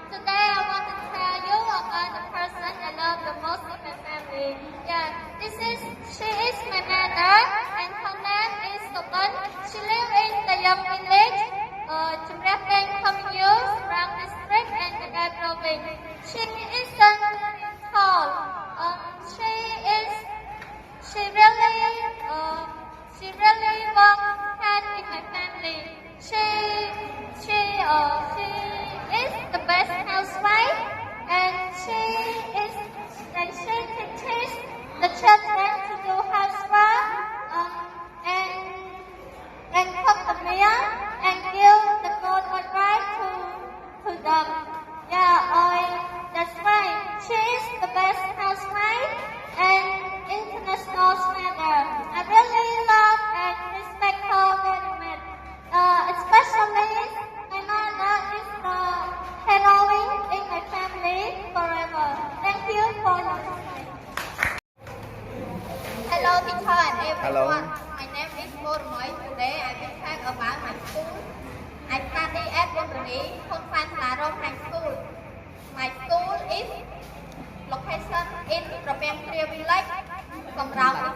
Today I want to tell you about the person I love the most in my family. Yeah, she is my mother, and her name is Soeung. She lives in the young village, Chumrapeng Commune, Soeung district, and the province. She is tall. She really works hard in my family. She is the best housewife, and she teaches the children to do housework, and cook the meal, and give the good advice to them. That's right. She is the best housewife and international mother. I really love and respect her very much. Especially my mother is the heroine in my family forever. Thank you for listening. Hello, teacher and everyone. Hello. My name is Soeung. Today I will talk about my school. I study at Bundari, Khon High School. My school is located in Rapeng village, Komrao